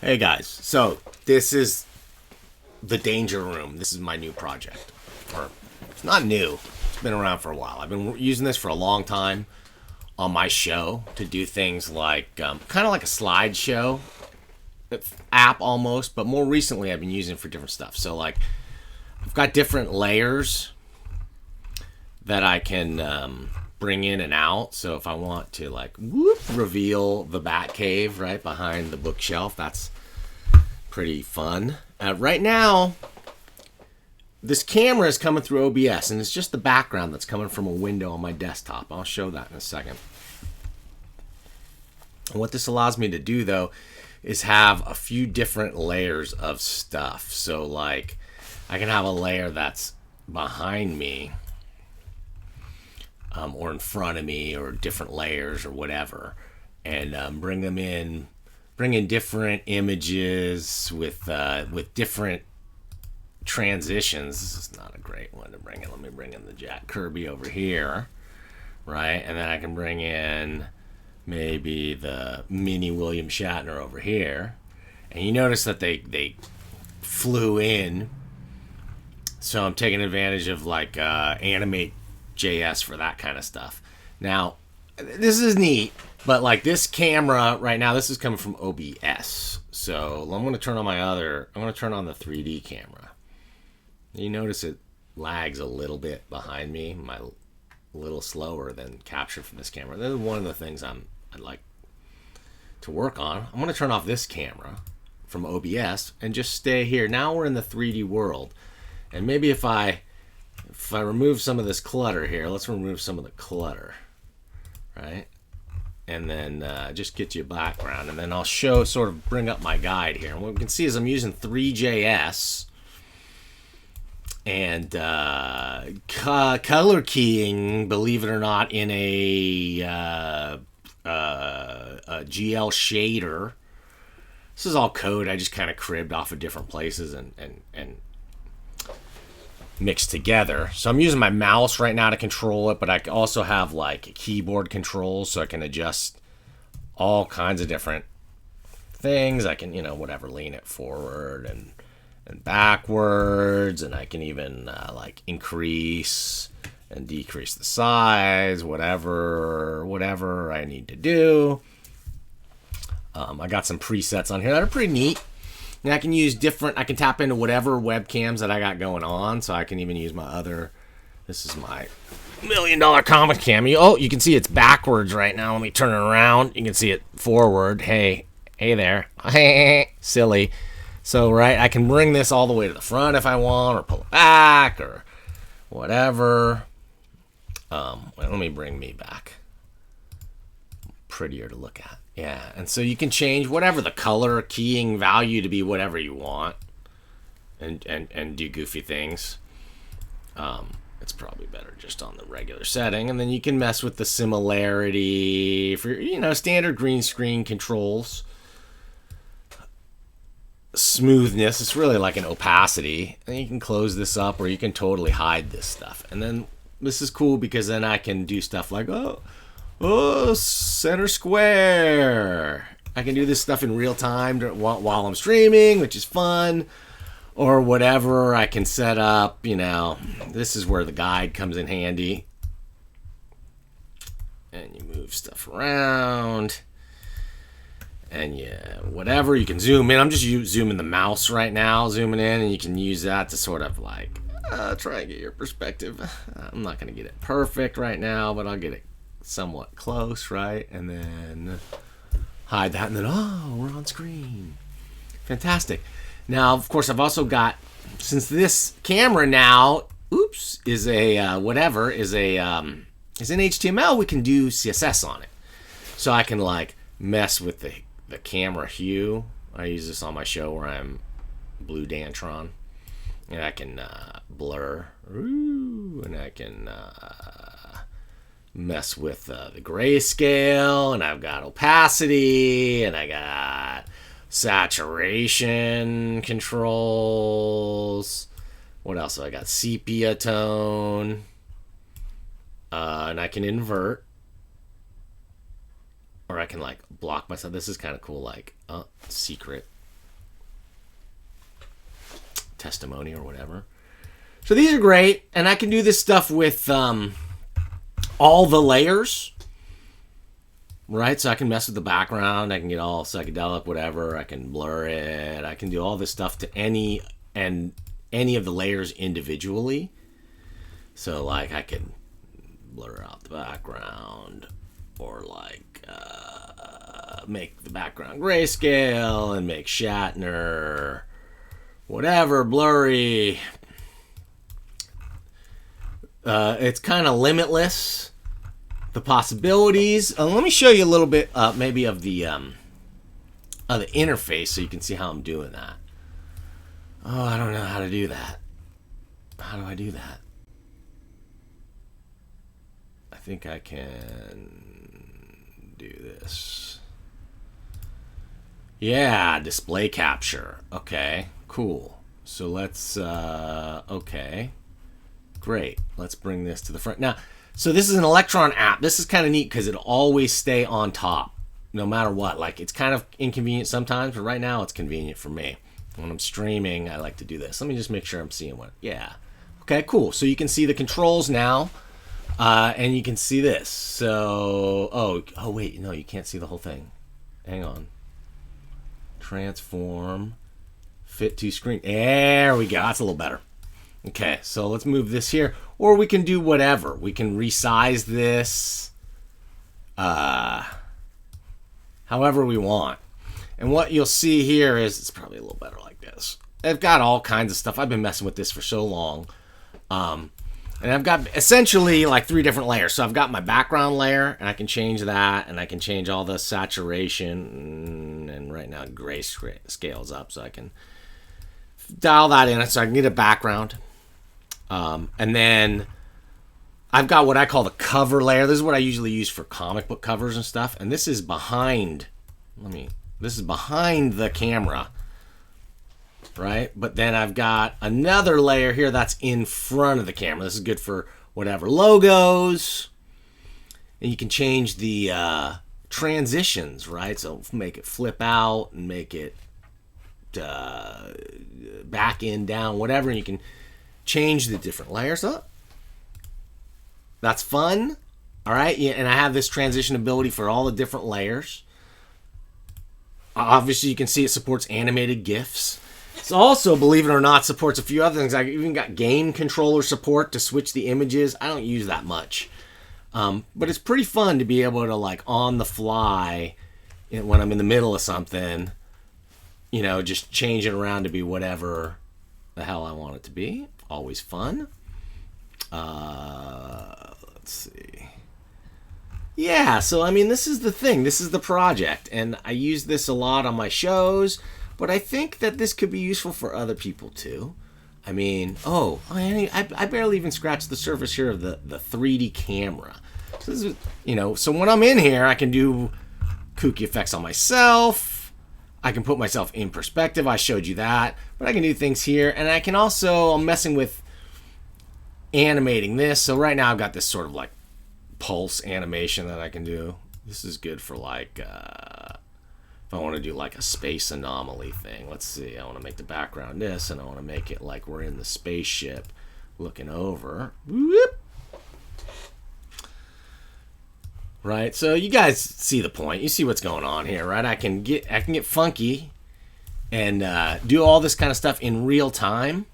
Hey guys, so this is the Danger Room. This is my new project. Or, it's not new, it's been around for a while. I've been using this for a long time on my show to do things like, kind of like a slideshow app almost, but more recently I've been using it for different stuff. So, like, I've got different layers that I can bring in and out. So if I want to, like, reveal the Bat Cave right behind the bookshelf, that's pretty fun. Right now, this camera is coming through OBS, and it's just the background that's coming from a window on my desktop. I'll show that in a second. And what this allows me to do, though, is have a few different layers of stuff. So, like, I can have a layer that's behind me, or in front of me, or different layers, or whatever, and bring in different images with different transitions. This is not a great one to bring in. Let me bring in the Jack Kirby over here, right? And then I can bring in maybe the mini William Shatner over here. And you notice that they flew in. So I'm taking advantage of, like, Animate JS for that kind of stuff. Now, this is neat, but, like, this camera right now, this is coming from OBS. So I'm going to turn on I'm going to turn on the 3D camera. You notice it lags a little bit behind me, a little slower than captured from this camera. This is one of the things I'd like to work on. I'm going to turn off this camera from OBS and just stay here. Now we're in the 3D world. And maybe if I remove some of this clutter here, let's remove some of the clutter, right? And then just get you a background. And then I'll bring up my guide here. And what we can see is I'm using 3JS and color keying, believe it or not, in a GL shader. This is all code I just kind of cribbed off of different places and mixed together. So I'm using my mouse right now to control it, but I also have, like, keyboard controls, so I can adjust all kinds of different things. I can, whatever, lean it forward and backwards, and I can even like increase and decrease the size, whatever I need to do. I got some presets on here that are pretty neat. And I can tap into whatever webcams that I got going on. So I can even use this is my $1 million comic cam. You can see it's backwards right now. Let me turn it around. You can see it forward. Hey there. Silly. So, right, I can bring this all the way to the front if I want, or pull it back, or whatever. Let me bring me back. Prettier to look at. Yeah, and so you can change whatever the color keying value to be whatever you want, and do goofy things. It's probably better just on the regular setting, and then you can mess with the similarity for standard green screen controls. Smoothness, it's really like an opacity, and you can close this up, or you can totally hide this stuff. And then this is cool because then I can do stuff like center square. I can do this stuff in real time while I'm streaming, which is fun, or whatever. I can set up, this is where the guide comes in handy, and you move stuff around. And whatever, you can zoom in. I'm just zooming the mouse right now, zooming in, and you can use that to sort of, like, try and get your perspective. I'm not going to get it perfect right now, but I'll get it somewhat close, right? And then hide that, and then, we're on screen. Fantastic. Now, of course, I've also got, since this camera now, is an HTML, we can do CSS on it. So I can, like, mess with the camera hue. I use this on my show where I'm Blue Dantron, and I can blur, and I can mess with the grayscale, and I've got opacity, and I got saturation controls. What else have I got? Sepia tone, and I can invert. Or I can, like, block myself. This is kind of cool, like, secret testimony or whatever. So these are great, and I can do this stuff with all the layers, right? So I can mess with the background, I can get all psychedelic, whatever, I can blur it, I can do all this stuff to any of the layers individually. So like I can blur out the background, or like make the background grayscale and make Shatner, whatever, blurry. It's kind of limitless, the possibilities. Let me show you a little bit maybe of the interface so you can see how I'm doing that. Oh, I don't know how to do that. How do I do that? I think I can do this. Yeah, display capture. Okay, cool. So let's, okay. Great. Let's bring this to the front. Now, so this is an Electron app. This is kind of neat because it'll always stay on top no matter what. Like, it's kind of inconvenient sometimes, but right now it's convenient for me. When I'm streaming, I like to do this. Let me just make sure I'm seeing what. Yeah. Okay, cool. So you can see the controls now, and you can see this. So, oh wait, no, you can't see the whole thing. Hang on. Transform, fit to screen. There we go. That's a little better. Okay, so let's move this here, or we can do whatever. We can resize this, however we want. And what you'll see here is, it's probably a little better like this. I've got all kinds of stuff. I've been messing with this for so long. And I've got essentially like 3 different layers. So I've got my background layer, and I can change that, and I can change all the saturation, and right now gray scales up, so I can dial that in so I can get a background. And then I've got what I call the cover layer. This is what I usually use for comic book covers and stuff. And this is behind, this is behind the camera, right? But then I've got another layer here that's in front of the camera. This is good for whatever logos. And you can change the transitions, right? So make it flip out and make it back in, down, whatever. And you can change the different layers up. That's fun. All right. Yeah, and I have this transition ability for all the different layers. Obviously, you can see it supports animated GIFs. It's also, believe it or not, supports a few other things. I even got game controller support to switch the images. I don't use that much. But it's pretty fun to be able to, like, on the fly, when I'm in the middle of something, you know, just change it around to be whatever the hell I want it to be. Always fun. Let's see. Yeah, so I mean, this is the thing. This is the project, and I use this a lot on my shows, but I think that this could be useful for other people too. I mean, I barely even scratched the surface here of the 3D camera. So this is, you know, so when I'm in here, I can do kooky effects on myself. I can put myself in perspective. I showed you that, but I can do things here, and I can also, I'm messing with animating this. So right now I've got this sort of like pulse animation that I can do. This is good for like, if I want to do like a space anomaly thing. Let's see, I want to make the background this, and I want to make it like we're in the spaceship looking over. Whoop. Right, so you guys see the point. You see what's going on here, right? I can get funky and do all this kind of stuff in real time,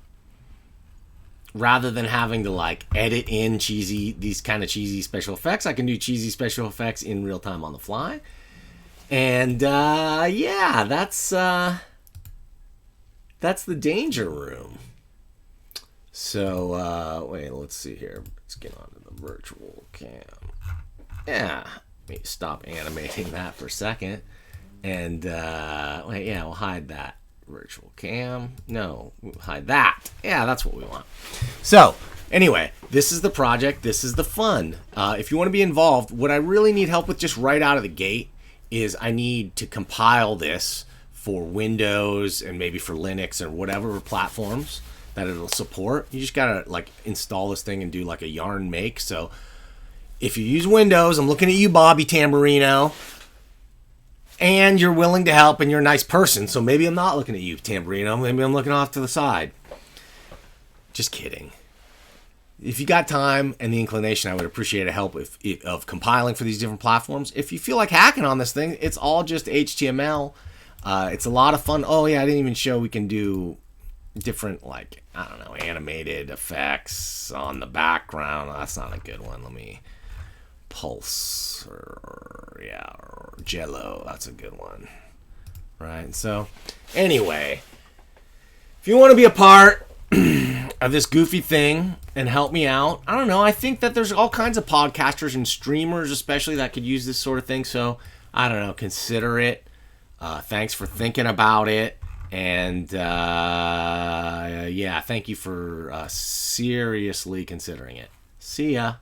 rather than having to like edit in these kind of cheesy special effects. I can do cheesy special effects in real time on the fly, and yeah, that's the danger room. So wait, let's see here. Let's get onto the virtual cam. Yeah, let me stop animating that for a second. And, wait, yeah, we'll hide that. Virtual cam. No, we'll hide that. Yeah, that's what we want. So, anyway, this is the project. This is the fun. If you want to be involved, what I really need help with just right out of the gate is I need to compile this for Windows and maybe for Linux or whatever platforms that it'll support. You just got to, like, install this thing and do, like, a yarn make. So, if you use Windows, I'm looking at you, Bobby Tamburino, and you're willing to help and you're a nice person, so maybe I'm not looking at you, Tamburino. Maybe I'm looking off to the side. Just kidding. If you got time and the inclination, I would appreciate a help of compiling for these different platforms. If you feel like hacking on this thing, it's all just HTML. It's a lot of fun. Oh yeah, I didn't even show we can do different, like, I don't know, animated effects on the background. That's not a good one. Let me Pulse or Jello. That's a good one. Right. So anyway, if you want to be a part of this goofy thing and help me out, I don't know, I think that there's all kinds of podcasters and streamers especially that could use this sort of thing. So I don't know, consider it. Thanks for thinking about it. And thank you for seriously considering it. See ya.